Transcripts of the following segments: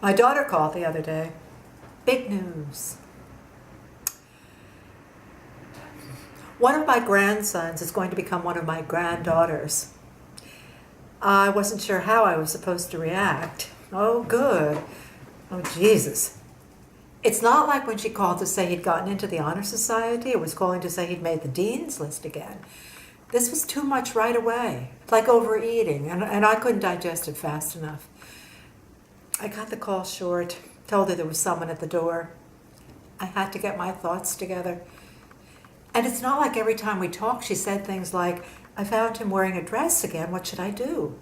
My daughter called the other day. Big news. One of my grandsons is going to become one of my granddaughters. I wasn't sure how I was supposed to react. Oh, good. Oh, Jesus. It's not like when she called to say he'd gotten into the Honor Society or was calling to say he'd made the Dean's List again. This was too much right away, like overeating, and I couldn't digest it fast enough. I cut the call short, told her there was someone at the door. I had to get my thoughts together. And it's not like every time we talked she said things like, I found him wearing a dress again, what should I do?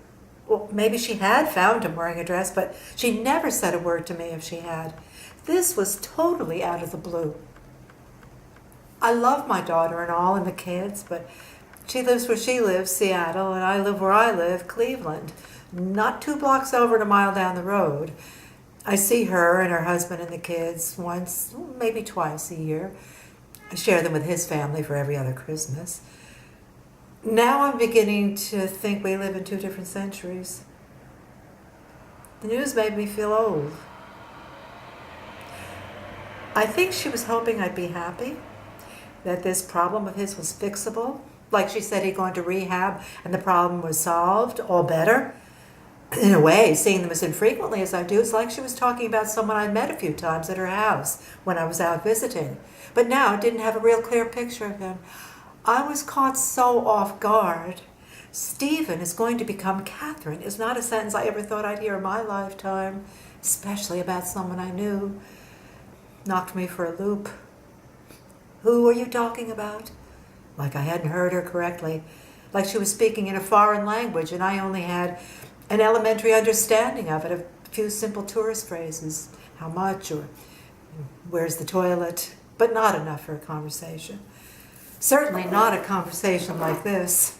Well, maybe she had found him wearing a dress, but she never said a word to me if she had. This was totally out of the blue. I love my daughter and all and the kids, but she lives where she lives, Seattle, and I live where I live, Cleveland. Not 2 blocks over and a mile down the road. I see her and her husband and the kids once, maybe twice a year. I share them with his family for every other Christmas. Now I'm beginning to think we live in 2 different centuries. The news made me feel old. I think she was hoping I'd be happy, that this problem of his was fixable. Like she said, he'd gone to rehab and the problem was solved, all better. In a way, seeing them as infrequently as I do, it's like she was talking about someone I'd met a few times at her house when I was out visiting. But now I didn't have a real clear picture of him. I was caught so off guard. Stephen is going to become Catherine is not a sentence I ever thought I'd hear in my lifetime, especially about someone I knew. Knocked me for a loop. Who are you talking about? Like I hadn't heard her correctly. Like she was speaking in a foreign language and I only had an elementary understanding of it, a few simple tourist phrases. How much, or where's the toilet? But not enough for a conversation. Certainly not a conversation like this.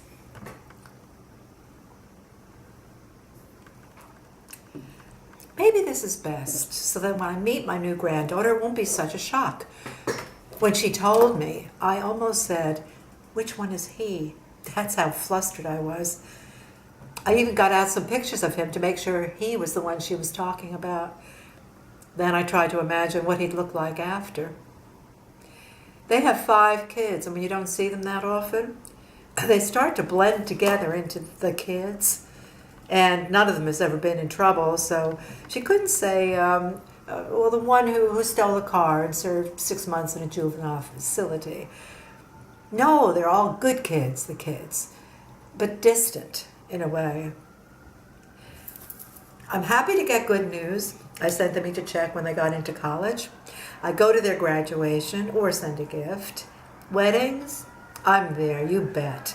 Maybe this is best, so that when I meet my new granddaughter, it won't be such a shock. When she told me, I almost said, which one is he? That's how flustered I was. I even got out some pictures of him to make sure he was the one she was talking about. Then I tried to imagine what he'd look like after. They have 5 kids, and when you don't see them that often, they start to blend together into the kids. And none of them has ever been in trouble, so she couldn't say, well, the one who stole a car and served 6 months in a juvenile facility. No, they're all good kids, the kids, but distant in a way. I'm happy to get good news. I sent them each a check when they got into college. I go to their graduation or send a gift. Weddings, I'm there, you bet.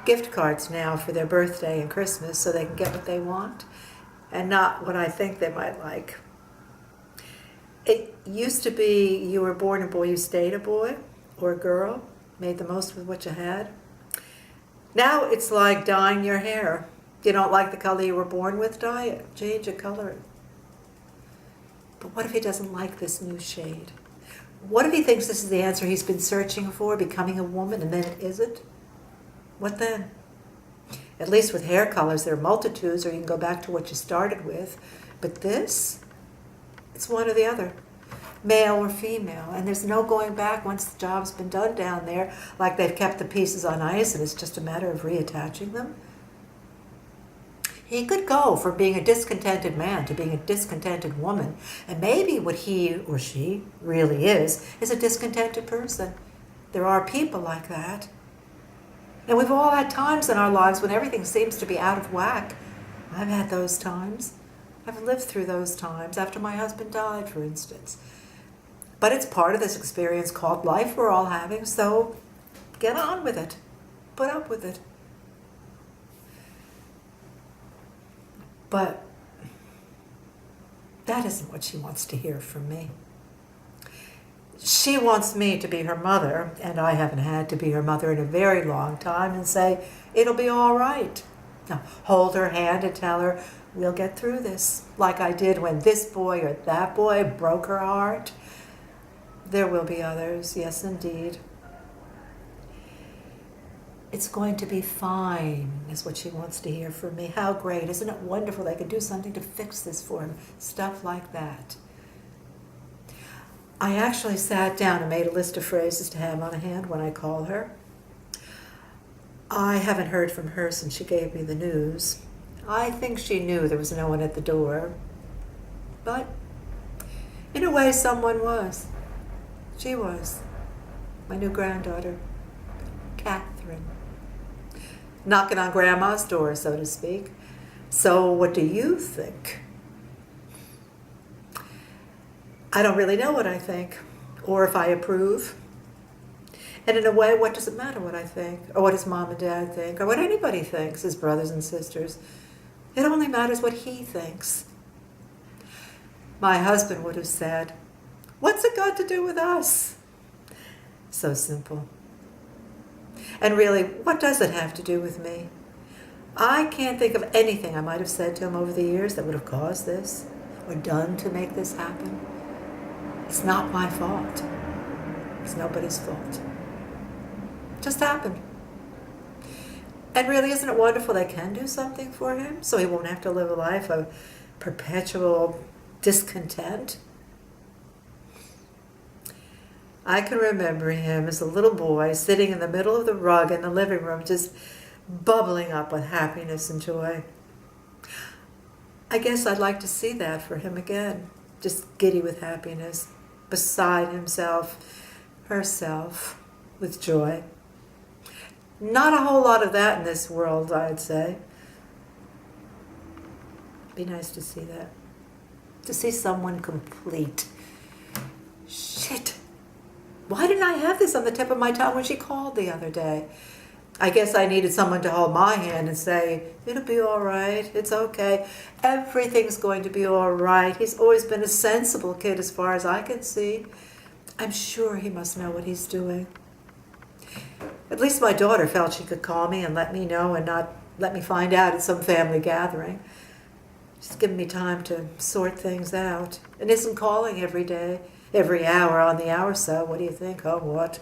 Gift cards now for their birthday and Christmas so they can get what they want and not what I think they might like. It used to be you were born a boy, you stayed a boy or a girl, made the most with what you had. Now it's like dyeing your hair. You don't like the color you were born with, dye it, change your color. But what if he doesn't like this new shade? What if he thinks this is the answer he's been searching for, becoming a woman, and then it isn't? What then? At least with hair colors, there are multitudes, or you can go back to what you started with. But this, it's one or the other, male or female, and there's no going back once the job's been done down there, like they've kept the pieces on ice and it's just a matter of reattaching them. He could go from being a discontented man to being a discontented woman, and maybe what he or she really is a discontented person. There are people like that. And we've all had times in our lives when everything seems to be out of whack. I've had those times. I've lived through those times after my husband died, for instance. But it's part of this experience called life we're all having, so get on with it. Put up with it. But that isn't what she wants to hear from me. She wants me to be her mother, and I haven't had to be her mother in a very long time, and say, it'll be all right. Now, hold her hand and tell her, we'll get through this, like I did when this boy or that boy broke her heart. There will be others, yes indeed. It's going to be fine, is what she wants to hear from me. How great. Isn't it wonderful they could do something to fix this for him? Stuff like that. I actually sat down and made a list of phrases to have on hand when I call her. I haven't heard from her since she gave me the news. I think she knew there was no one at the door. But in a way, someone was. She was. My new granddaughter, Catherine. Knocking on Grandma's door, so to speak. So what do you think? I don't really know what I think, or if I approve. And in a way, what does it matter what I think? Or what does Mom and Dad think? Or what anybody thinks, his brothers and sisters? It only matters what he thinks. My husband would have said, "What's it got to do with us?" So simple. And really, what does it have to do with me? I can't think of anything I might have said to him over the years that would have caused this, or done to make this happen. It's not my fault. It's nobody's fault. It just happened. And really, isn't it wonderful they can do something for him so he won't have to live a life of perpetual discontent? I can remember him as a little boy sitting in the middle of the rug in the living room, just bubbling up with happiness and joy. I guess I'd like to see that for him again, just giddy with happiness, beside himself, herself, with joy. Not a whole lot of that in this world, I'd say. Be nice to see that. To see someone complete. Shit. Why didn't I have this on the tip of my tongue when she called the other day? I guess I needed someone to hold my hand and say, "It'll be all right. It's okay. Everything's going to be all right. He's always been a sensible kid as far as I can see. I'm sure he must know what he's doing." At least my daughter felt she could call me and let me know and not let me find out at some family gathering. She's given me time to sort things out and isn't calling every day, every hour on the hour so. What do you think? Oh, what?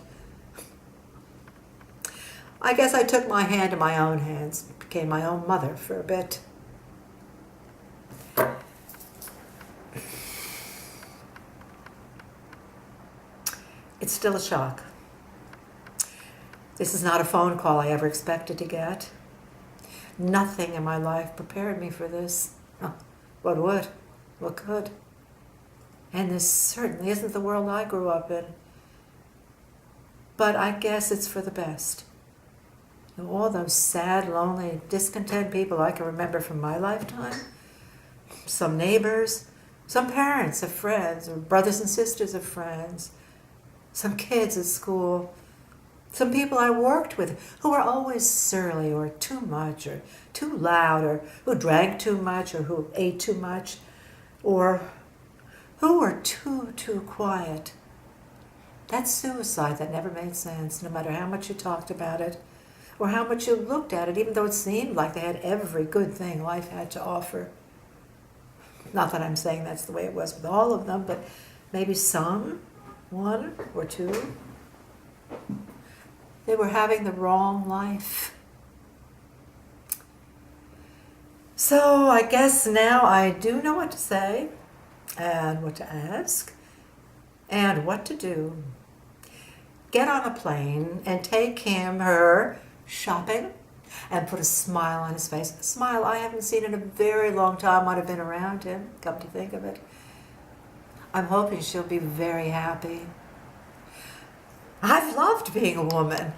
I guess I took my hand in my own hands, became my own mother for a bit. It's still a shock. This is not a phone call I ever expected to get. Nothing in my life prepared me for this. Oh, what would? What could? And this certainly isn't the world I grew up in. But I guess it's for the best. All those sad, lonely, discontent people I can remember from my lifetime. Some neighbors, some parents of friends, or brothers and sisters of friends. Some kids at school. Some people I worked with who were always surly or too much or too loud or who drank too much or who ate too much or who were too quiet. That's suicide that never made sense, no matter how much you talked about it or how much you looked at it, even though it seemed like they had every good thing life had to offer. Not that I'm saying that's the way it was with all of them, but maybe some, one or two. They were having the wrong life. So I guess now I do know what to say and what to ask and what to do. Get on a plane and take him, her, shopping and put a smile on his face. A smile I haven't seen in a very long time when I've been around him, come to think of it. I'm hoping she'll be very happy. I've loved being a woman.